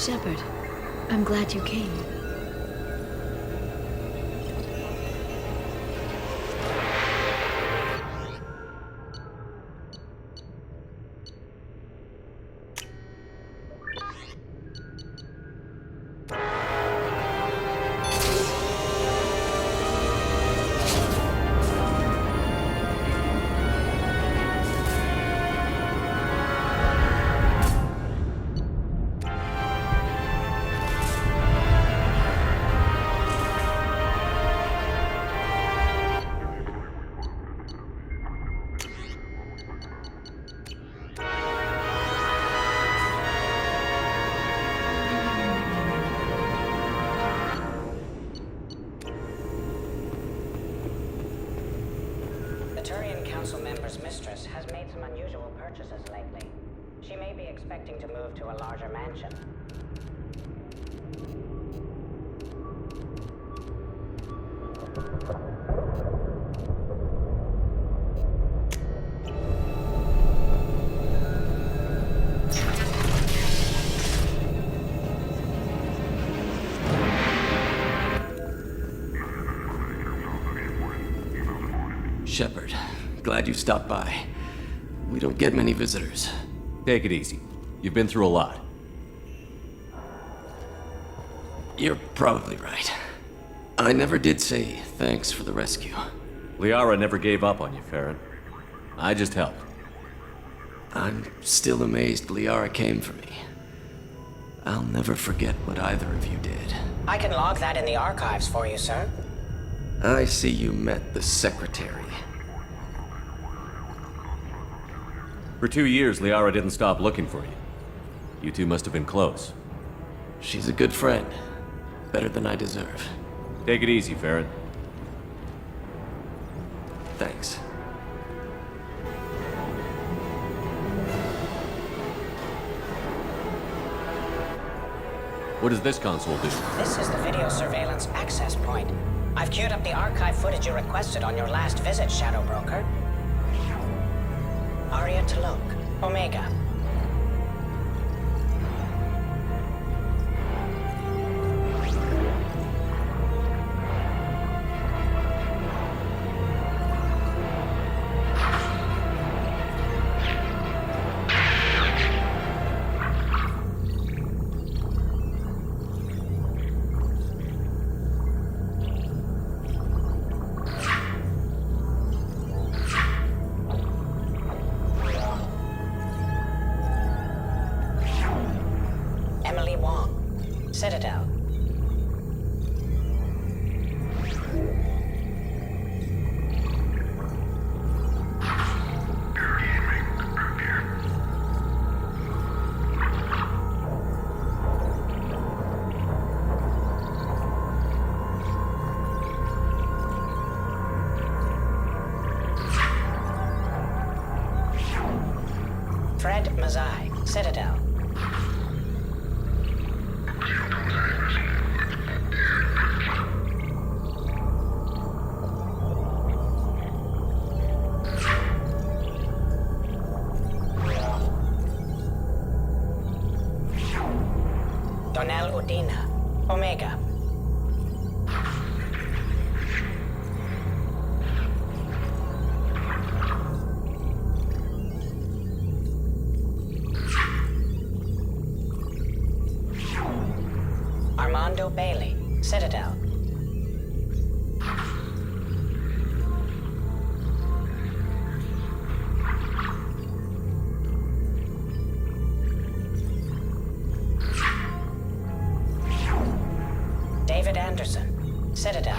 Shepard, I'm glad you came. Council member's mistress has made some unusual purchases lately. She may be expecting to move to a larger mansion. Shepard, glad you stopped by. We don't get many visitors. Take it easy. You've been through a lot. You're probably right. I never did say thanks for the rescue. Liara never gave up on you, Farron. I just helped. I'm still amazed Liara came for me. I'll never forget what either of you did. I can log that in the archives for you, sir. I see you met the secretary. For 2 years, Liara didn't stop looking for you. You two must have been close. She's a good friend. Better than I deserve. Take it easy, Farron. Thanks. What does this console do? This is the video surveillance access point. I've queued up the archive footage you requested on your last visit, Shadow Broker. Aria Talok, Omega. Citadel. Fred Mazai, Citadel. Donel Udina, Omega. Armando Bailey, Citadel. David Anderson, Citadel.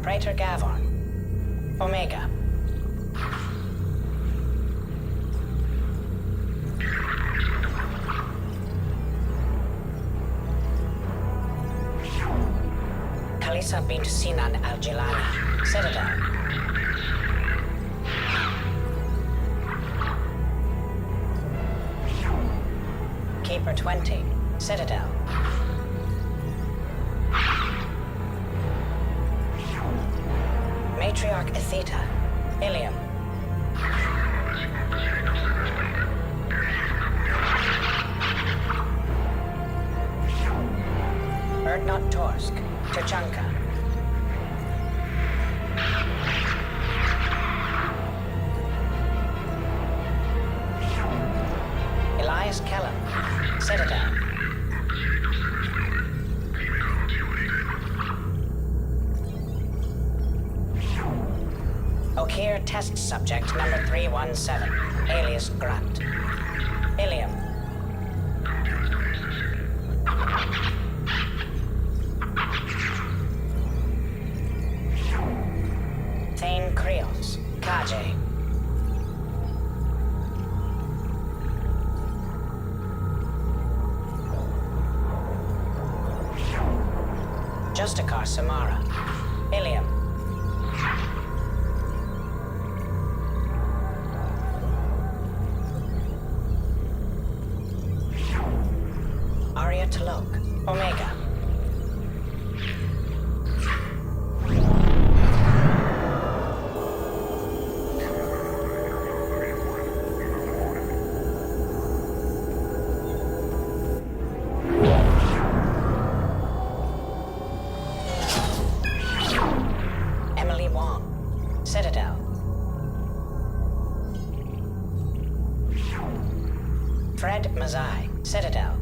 Praetor Gavon, Omega. Kalisa bint Sinan Al-Jilani, Citadel. Keeper 20, Citadel. Matriarch Atheta. Ilium. Erdnot Torsk. Tachanka. Elias Kellam. Citadel. Okir test subject number 317, alias Grunt. Ilium. Thane Krios. Kaje. Justicar Samara. Ilium. Arya Talok. Omega. Emily Wong. Citadel. Fred Mazai. Citadel.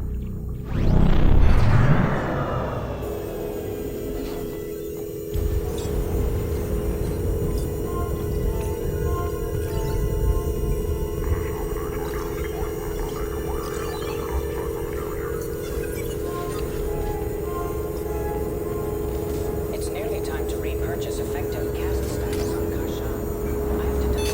It's nearly time to repurchase effective caste status on Karshan. I have to double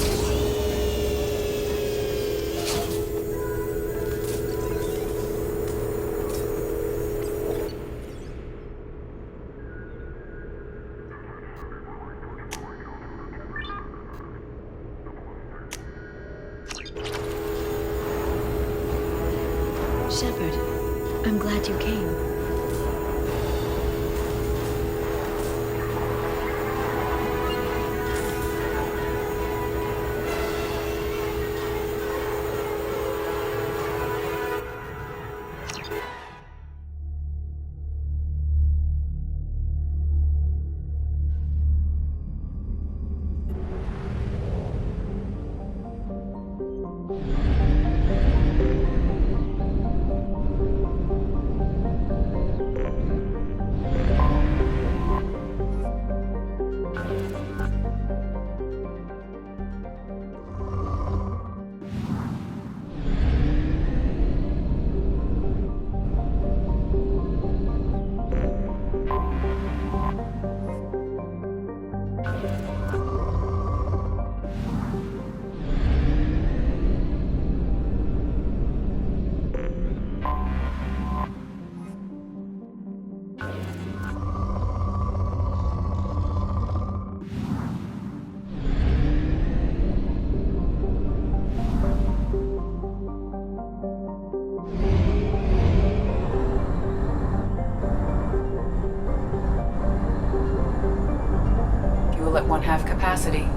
Shepard, I'm glad you came. Fuel at 1/2 capacity.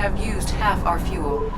have used half our fuel.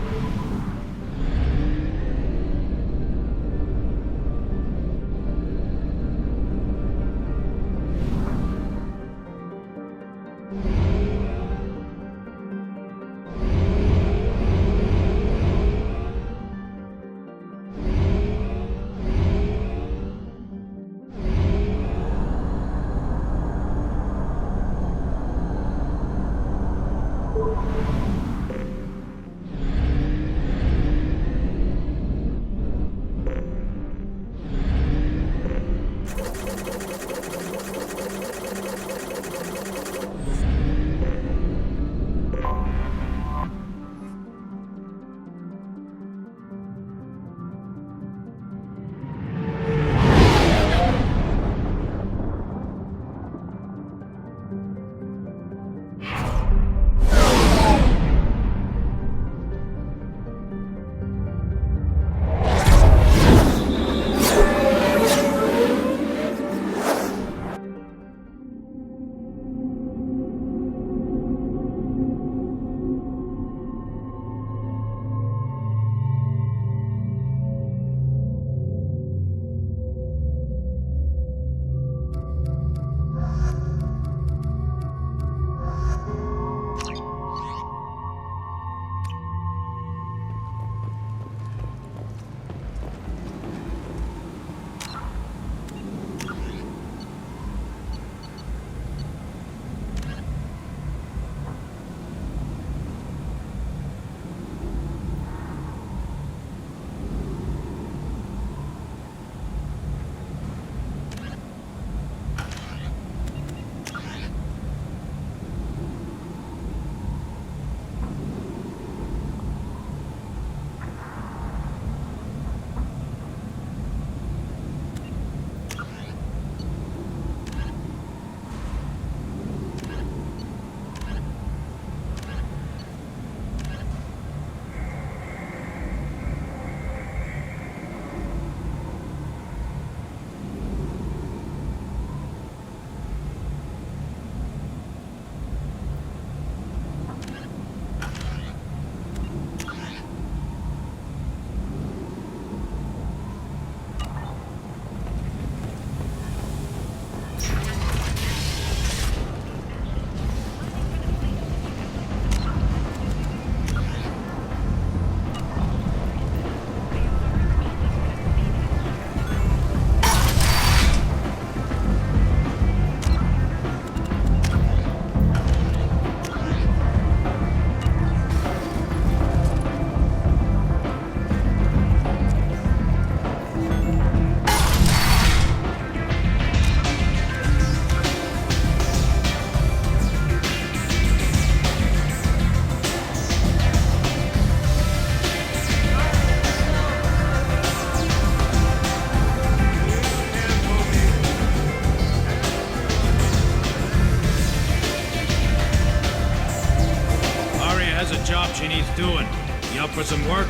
She needs doing. You up for some work?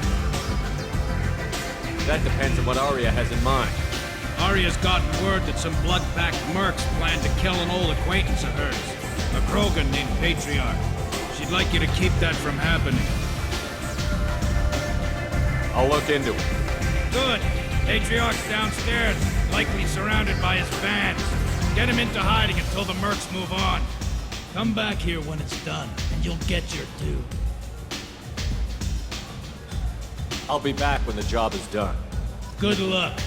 That depends on what Arya has in mind. Arya's gotten word that some blood-packed mercs plan to kill an old acquaintance of hers, a Krogan named Patriarch. She'd like you to keep that from happening. I'll look into it. Good. Patriarch's downstairs, likely surrounded by his fans. Get him into hiding until the mercs move on. Come back here when it's done, and you'll get your due. I'll be back when the job is done. Good luck.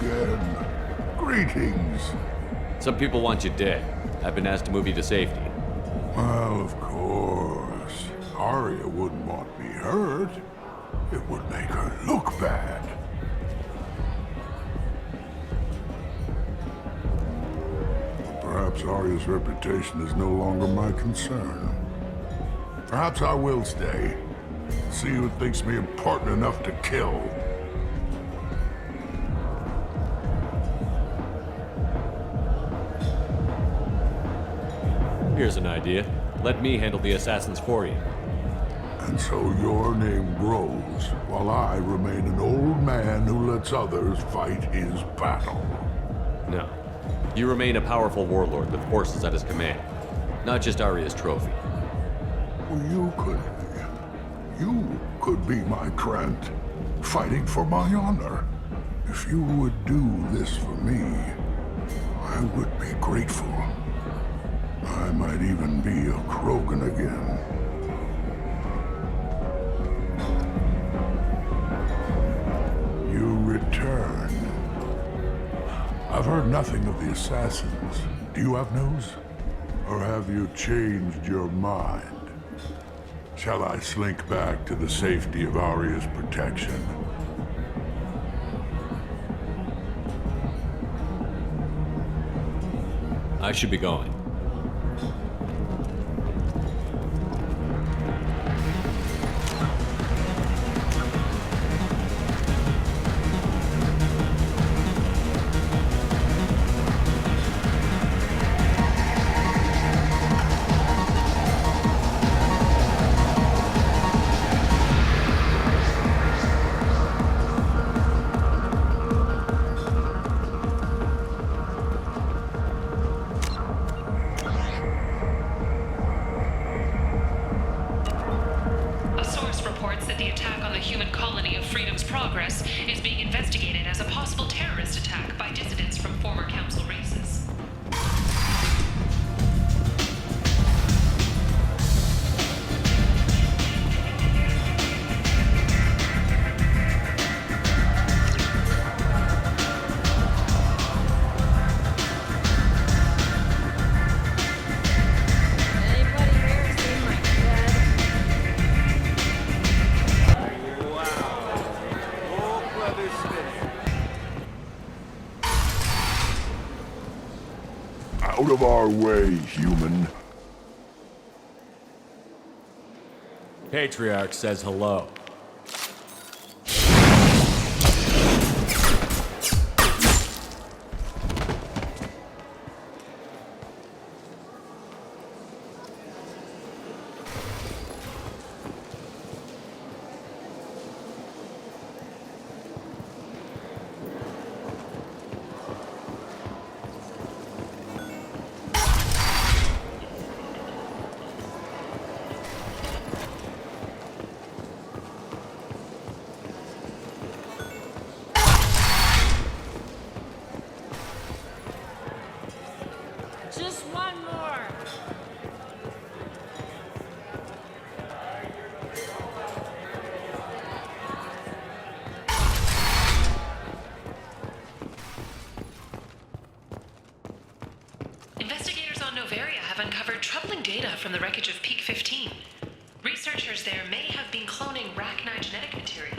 again. Greetings. Some people want you dead. I've been asked to move you to safety. Well, of course. Arya wouldn't want me hurt. It would make her look bad. Perhaps Arya's reputation is no longer my concern. Perhaps I will stay. See who thinks me important enough to kill. Here's an idea. Let me handle the assassins for you. And so your name grows, while I remain an old man who lets others fight his battle. No. You remain a powerful warlord with forces at his command. Not just Arya's trophy. Well, you could be my Trent, fighting for my honor. If you would do this for me, I would be grateful. I might even be a Krogan again. You return. I've heard nothing of the assassins. Do you have news? Or have you changed your mind? Shall I slink back to the safety of Arya's protection? I should be going. Out of our way, human. Patriarch says hello. Just one more. Investigators on Noveria have uncovered troubling data from the wreckage of Peak 15. Researchers there may have been cloning Rachni genetic material.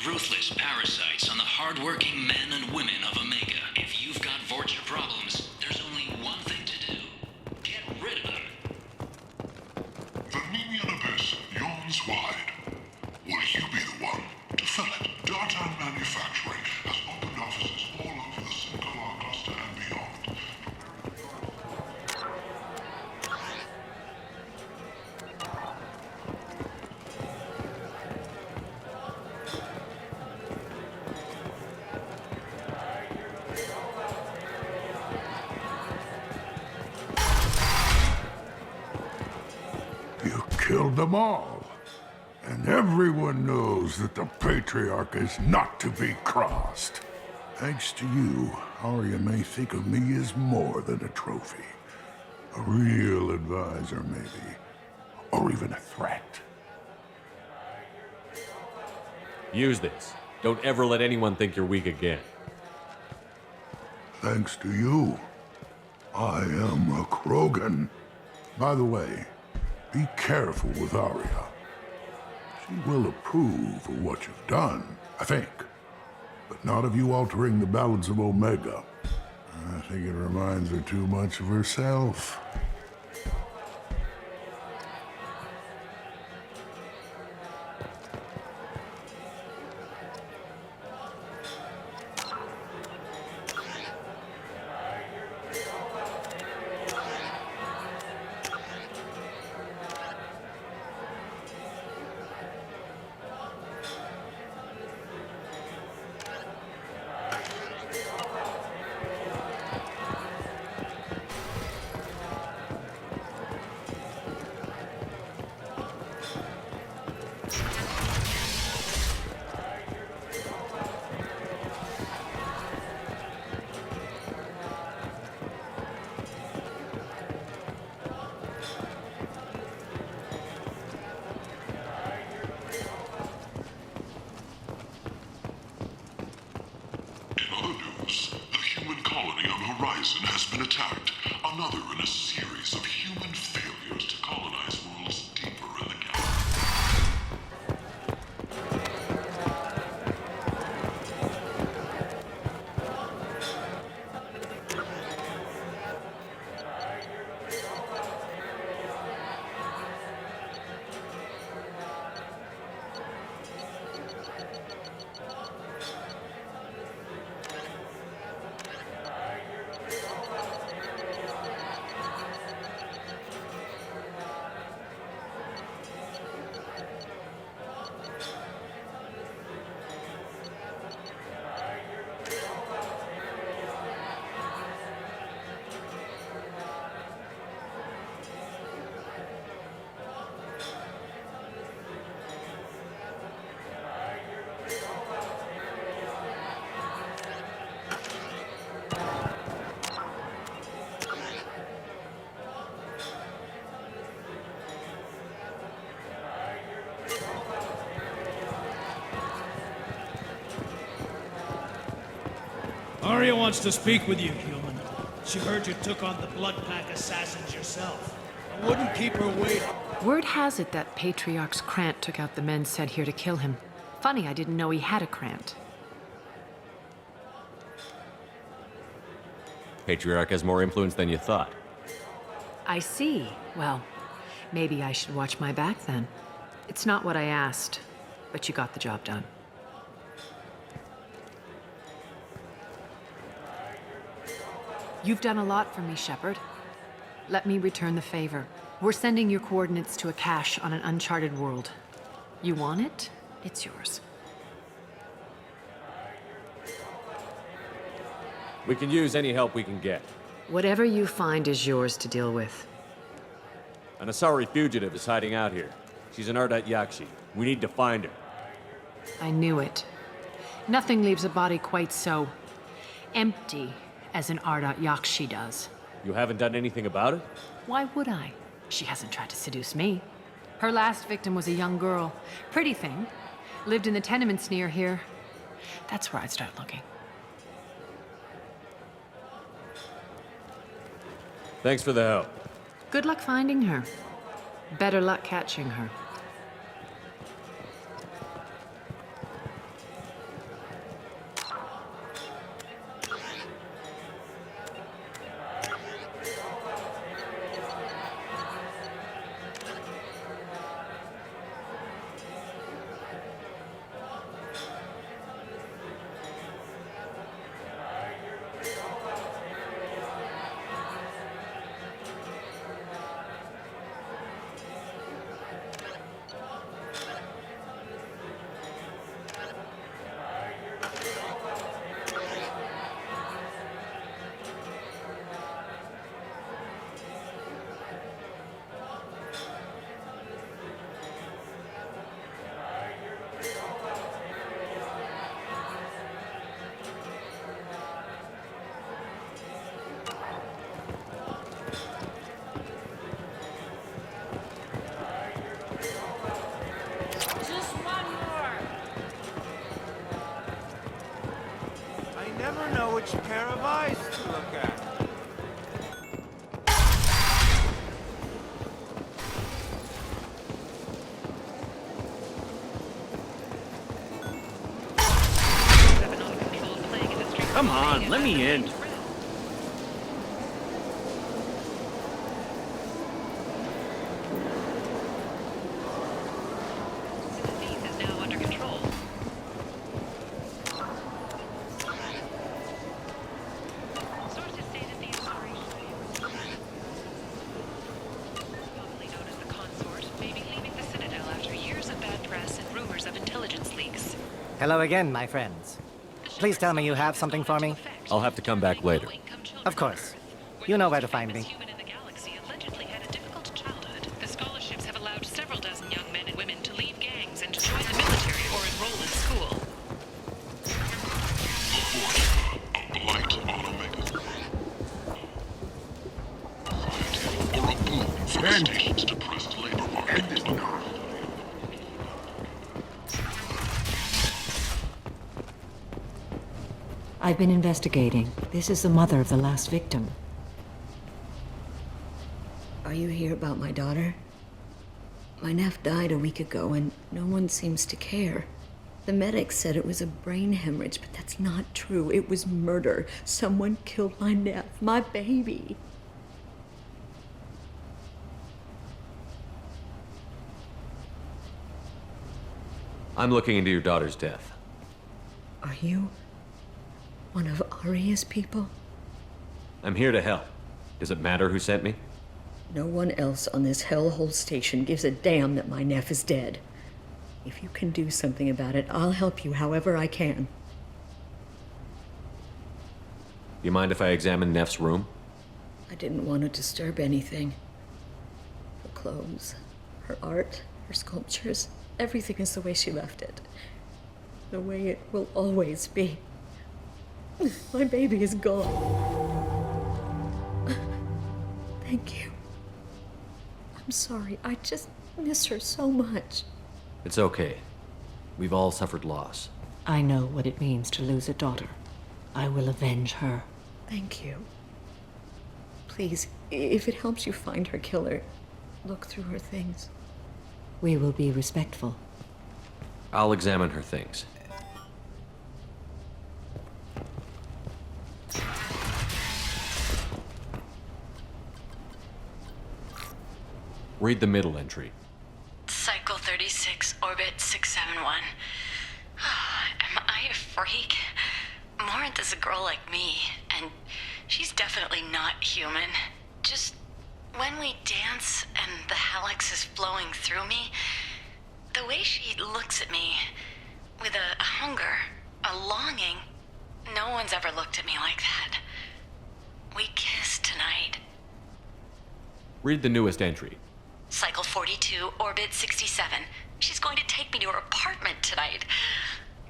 ruthless parasites on the hard-working men and women of Omega. If you've got Vorcha problems, there's only one thing to do. Get rid of them. The Nemean abyss yawns wide. Will you be the one to fill it? Dartan Manufacturing has opened offices all over the Sincola cluster and beyond. You killed them all. And everyone knows that the Patriarch is not to be crossed. Thanks to you, Arya may think of me as more than a trophy. A real advisor, maybe. Or even a threat. Use this. Don't ever let anyone think you're weak again. Thanks to you, I am a Krogan. By the way, be careful with Arya. She will approve of what you've done, I think. But not of you altering the balance of Omega. I think it reminds her too much of herself. Has been attacked. Another in a series of human failures to colonize worlds deeper in the galaxy. Arya wants to speak with you, human. She heard you took on the Blood Pack assassins yourself. I wouldn't keep her waiting. Word has it that Patriarch's Krant took out the men sent here to kill him. Funny, I didn't know he had a Krant. Patriarch has more influence than you thought. I see. Well, maybe I should watch my back then. It's not what I asked, but you got the job done. You've done a lot for me, Shepard. Let me return the favor. We're sending your coordinates to a cache on an uncharted world. You want it? It's yours. We can use any help we can get. Whatever you find is yours to deal with. An Asari fugitive is hiding out here. She's an Ardat Yakshi. We need to find her. I knew it. Nothing leaves a body quite so empty as an Ardat Yakshi does. You haven't done anything about it? Why would I? She hasn't tried to seduce me. Her last victim was a young girl. Pretty thing. Lived in the tenements near here. That's where I'd start looking. Thanks for the help. Good luck finding her. Better luck catching her. Never know which pair of eyes to look at. Come on, let me in. Hello again, my friends. Please tell me you have something for me. I'll have to come back later. Of course. You know where to find me. The scholarships have allowed several dozen young men and women to leave gangs and to join the military or enroll in school. A blight on Omega. Or a boon for the station's depressed labor market. I've been investigating. This is the mother of the last victim. Are you here about my daughter? My nephew died a week ago, and no one seems to care. The medics said it was a brain hemorrhage, but that's not true. It was murder. Someone killed my nephew, my baby. I'm looking into your daughter's death. Are you one of Aria's people? I'm here to help. Does it matter who sent me? No one else on this hellhole station gives a damn that my nephew is dead. If you can do something about it, I'll help you however I can. You mind if I examine Neff's room? I didn't want to disturb anything. Her clothes, her art, her sculptures, everything is the way she left it. The way it will always be. My baby is gone. Thank you. I'm sorry. I just miss her so much. It's okay. We've all suffered loss. I know what it means to lose a daughter. I will avenge her. Thank you. Please, if it helps you find her killer, look through her things. We will be respectful. I'll examine her things. Read the middle entry. Cycle 36, orbit 671. Am I a freak? Morinth is a girl like me, and she's definitely not human. Just when we dance and the helix is flowing through me, the way she looks at me with a hunger, a longing, no one's ever looked at me like that. We kissed tonight. Read the newest entry. Cycle 42, orbit 67. She's going to take me to her apartment tonight.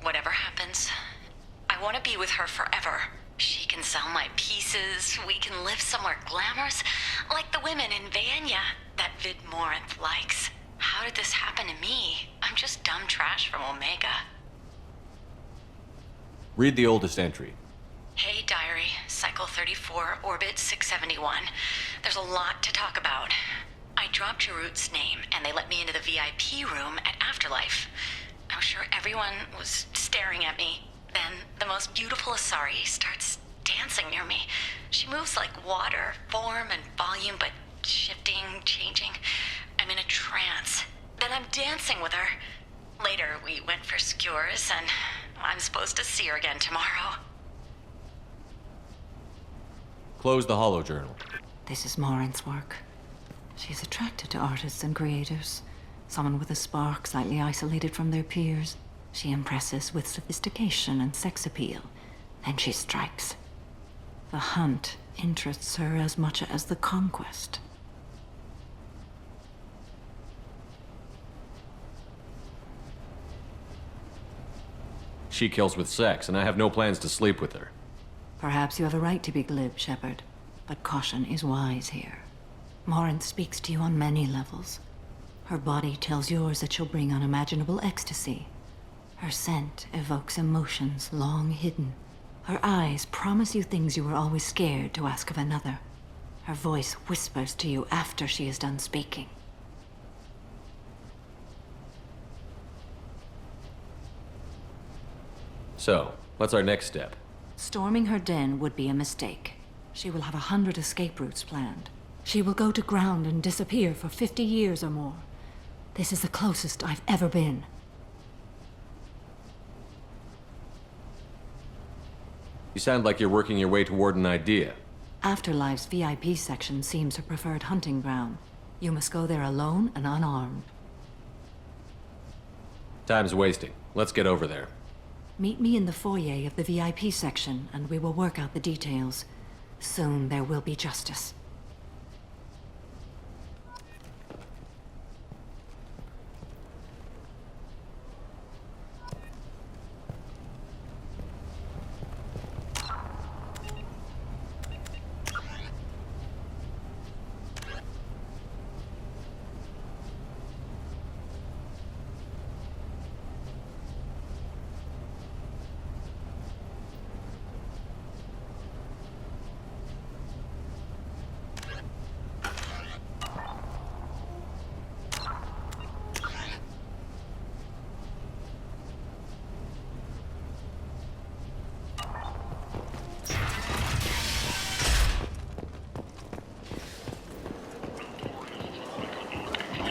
Whatever happens, I want to be with her forever. She can sell my pieces. We can live somewhere glamorous, like the women in Vanya that Vid Morinth likes. How did this happen to me? I'm just dumb trash from Omega. Read the oldest entry. Hey, diary. Cycle 34, orbit 671. There's a lot to talk about. I dropped Jarut's name, and they let me into the VIP room at Afterlife. I'm sure everyone was staring at me. Then the most beautiful Asari starts dancing near me. She moves like water, form and volume, but shifting, changing. I'm in a trance. Then I'm dancing with her. Later, we went for skewers, and I'm supposed to see her again tomorrow. Close the holo journal. This is Morinth's work. She's attracted to artists and creators. Someone with a spark, slightly isolated from their peers. She impresses with sophistication and sex appeal. Then she strikes. The hunt interests her as much as the conquest. She kills with sex, and I have no plans to sleep with her. Perhaps you have a right to be glib, Shepard, but caution is wise here. Morinth speaks to you on many levels. Her body tells yours that she'll bring unimaginable ecstasy. Her scent evokes emotions long hidden. Her eyes promise you things you were always scared to ask of another. Her voice whispers to you after she is done speaking. So, what's our next step? Storming her den would be a mistake. She will have 100 escape routes planned. She will go to ground and disappear for 50 years or more. This is the closest I've ever been. You sound like you're working your way toward an idea. Afterlife's VIP section seems her preferred hunting ground. You must go there alone and unarmed. Time's wasting. Let's get over there. Meet me in the foyer of the VIP section, and we will work out the details. Soon there will be justice.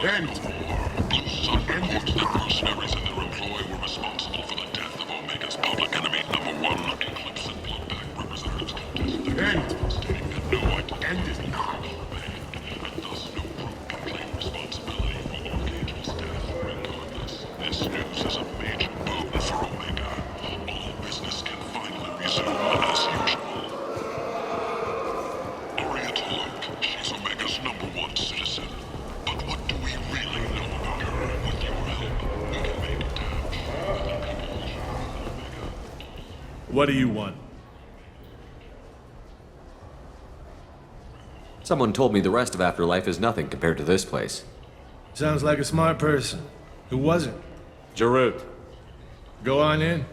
The mercenaries and their employ were responsible for the death of Omega's public enemy #1, Eclipse and Bloodback representatives contested stating that no identity remained, and thus no group can claim responsibility for Archangel's death regardless. This news is a major boon for Omega. All business can finally resume as usual. Ariadne, she's Omega's #1 citizen. But what do we really know about her? With your help, we can make it other people. What do you want? Someone told me the rest of Afterlife is nothing compared to this place. Sounds like a smart person. Who was it? Jarut. Go on in.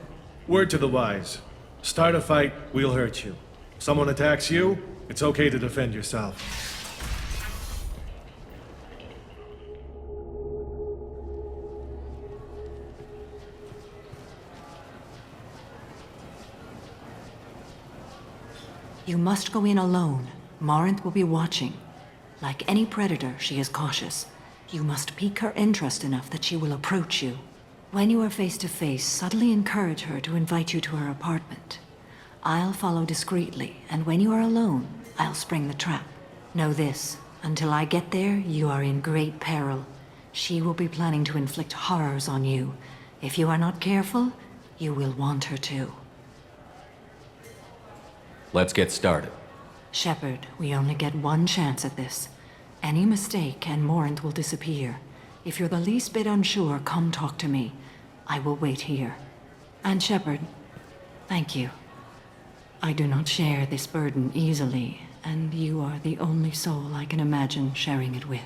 Word to the wise. Start a fight, we'll hurt you. Someone attacks you, it's okay to defend yourself. You must go in alone. Morinth will be watching. Like any predator, she is cautious. You must pique her interest enough that she will approach you. When you are face to face, subtly encourage her to invite you to her apartment. I'll follow discreetly, and when you are alone, I'll spring the trap. Know this, until I get there, you are in great peril. She will be planning to inflict horrors on you. If you are not careful, you will want her to. Let's get started. Shepard, we only get one chance at this. Any mistake and Morinth will disappear. If you're the least bit unsure, come talk to me. I will wait here. And Shepard, thank you. I do not share this burden easily, and you are the only soul I can imagine sharing it with.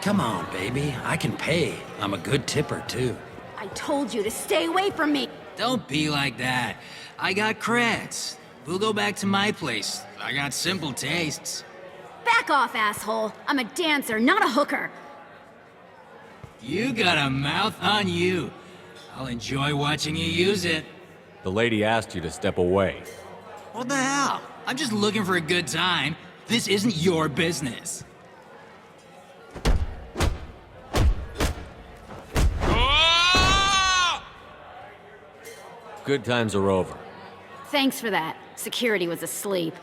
Come on, baby. I can pay. I'm a good tipper, too. I told you to stay away from me! Don't be like that. I got creds. We'll go back to my place. I got simple tastes. Back off, asshole! I'm a dancer, not a hooker! You got a mouth on you. I'll enjoy watching you use it. The lady asked you to step away. What the hell? I'm just looking for a good time. This isn't your business. Good times are over. Thanks for that. Security was asleep.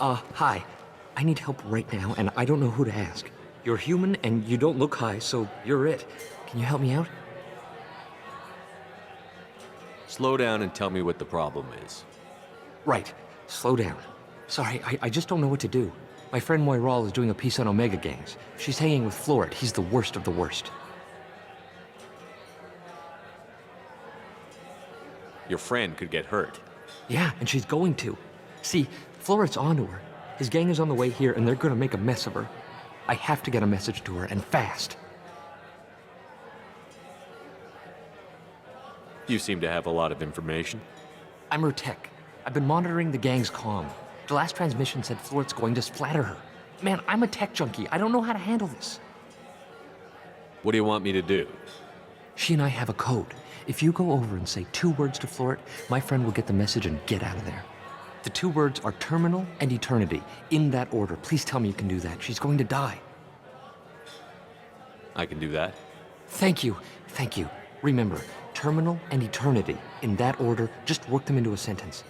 Hi. I need help right now, and I don't know who to ask. You're human, and you don't look high, so you're it. Can you help me out? Slow down and tell me what the problem is. Right. Slow down. Sorry, I just don't know what to do. My friend Moiral is doing a piece on Omega gangs. She's hanging with Florid. He's the worst of the worst. Your friend could get hurt. Yeah, and she's going to. See, Florid's onto her. His gang is on the way here, and they're gonna make a mess of her. I have to get a message to her, and fast. You seem to have a lot of information. I'm her tech. I've been monitoring the gang's comm. The last transmission said Florid's going to splatter her. Man, I'm a tech junkie. I don't know how to handle this. What do you want me to do? She and I have a code. If you go over and say 2 words to Florid, my friend will get the message and get out of there. The 2 words are terminal and eternity, in that order. Please tell me you can do that. She's going to die. I can do that. Thank you. Thank you. Remember, terminal and eternity, in that order. Just work them into a sentence.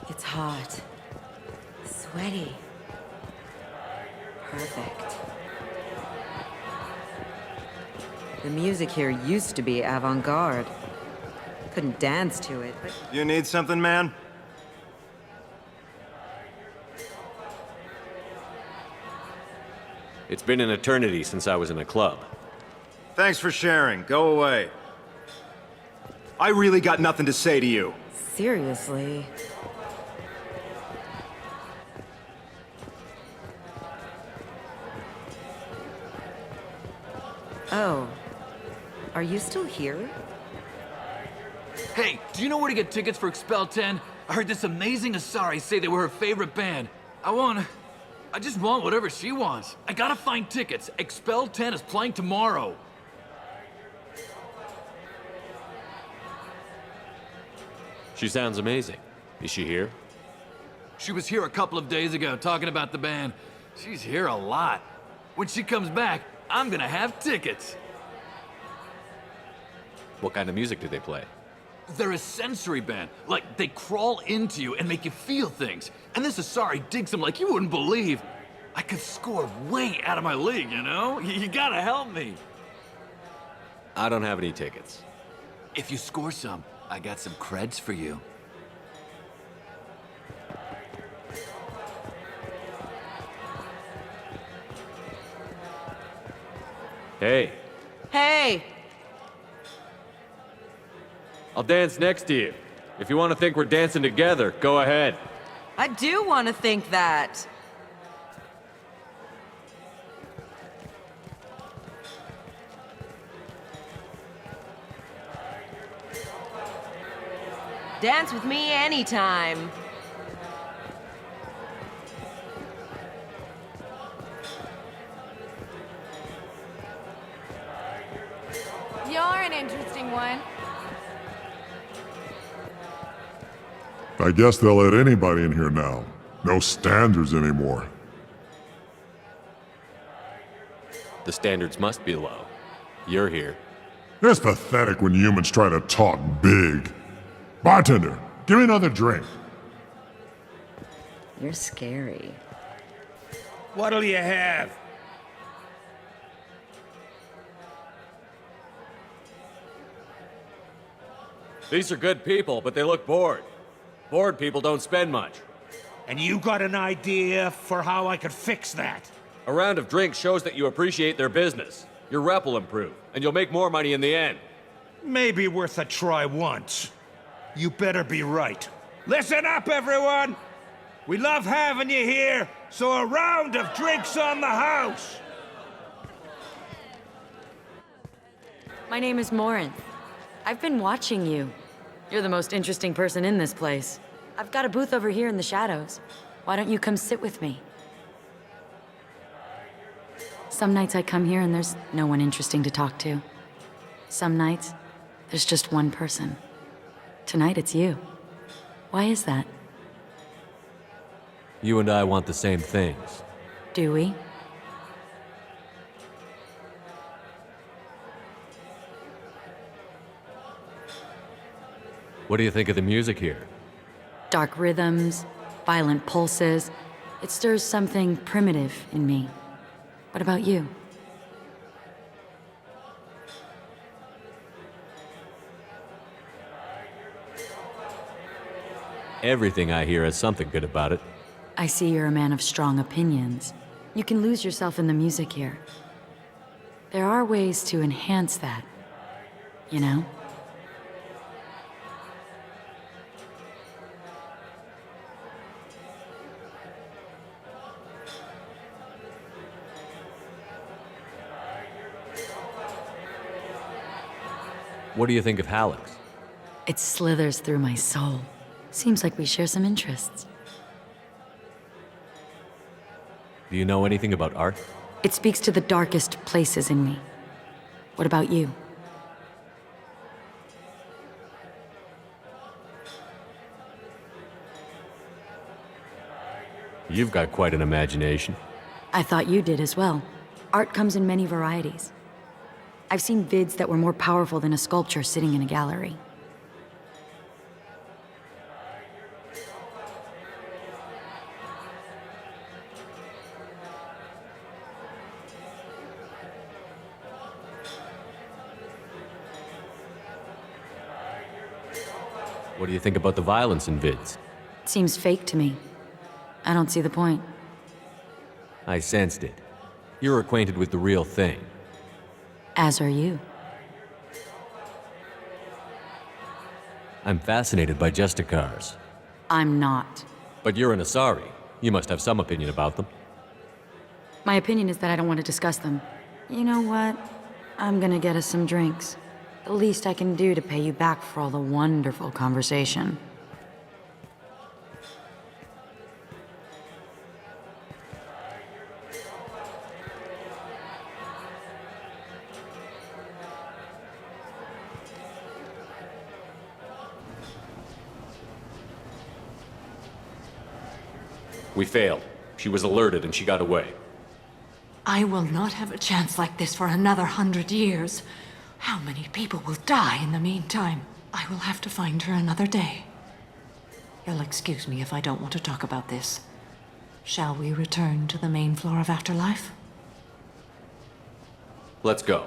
It's hot. Sweaty. Perfect. The music here used to be avant-garde. Couldn't dance to it, but... You need something, man? It's been an eternity since I was in a club. Thanks for sharing. Go away. I really got nothing to say to you. Seriously? Oh. Are you still here? Hey, do you know where to get tickets for Expel 10? I heard this amazing Asari say they were her favorite band. I just want whatever she wants. I gotta find tickets. Expel 10 is playing tomorrow. She sounds amazing. Is she here? She was here a couple of days ago talking about the band. She's here a lot. When she comes back, I'm gonna have tickets. What kind of music do they play? They're a sensory band. Like, they crawl into you and make you feel things. And this Asari digs them like you wouldn't believe. I could score way out of my league, you know? You gotta help me. I don't have any tickets. If you score some, I got some creds for you. Hey. Hey! I'll dance next to you. If you want to think we're dancing together, go ahead. I do want to think that. Dance with me anytime. You're an interesting one. I guess they'll let anybody in here now. No standards anymore. The standards must be low. You're here. It's pathetic when humans try to talk big. Bartender, give me another drink. You're scary. What'll you have? These are good people, but they look bored. Bored people don't spend much. And you got an idea for how I could fix that? A round of drinks shows that you appreciate their business. Your rep will improve, and you'll make more money in the end. Maybe worth a try once. You better be right. Listen up, everyone! We love having you here, so a round of drinks on the house! My name is Morin. I've been watching you. You're the most interesting person in this place. I've got a booth over here in the shadows. Why don't you come sit with me? Some nights I come here and there's no one interesting to talk to. Some nights, there's just one person. Tonight it's you. Why is that? You and I want the same things. Do we? What do you think of the music here? Dark rhythms, violent pulses. It stirs something primitive in me. What about you? Everything I hear has something good about it. I see you're a man of strong opinions. You can lose yourself in the music here. There are ways to enhance that, you know? What do you think of Halleck's? It slithers through my soul. Seems like we share some interests. Do you know anything about art? It speaks to the darkest places in me. What about you? You've got quite an imagination. I thought you did as well. Art comes in many varieties. I've seen vids that were more powerful than a sculpture sitting in a gallery. What do you think about the violence in vids? It seems fake to me. I don't see the point. I sensed it. You're acquainted with the real thing. As are you. I'm fascinated by Justicars. I'm not. But you're an Asari. You must have some opinion about them. My opinion is that I don't want to discuss them. You know what? I'm gonna get us some drinks. The least I can do to pay you back for all the wonderful conversation. We failed. She was alerted and she got away. I will not have a chance like this for another 100 years. How many people will die in the meantime? I will have to find her another day. You'll excuse me if I don't want to talk about this. Shall we return to the main floor of Afterlife? Let's go.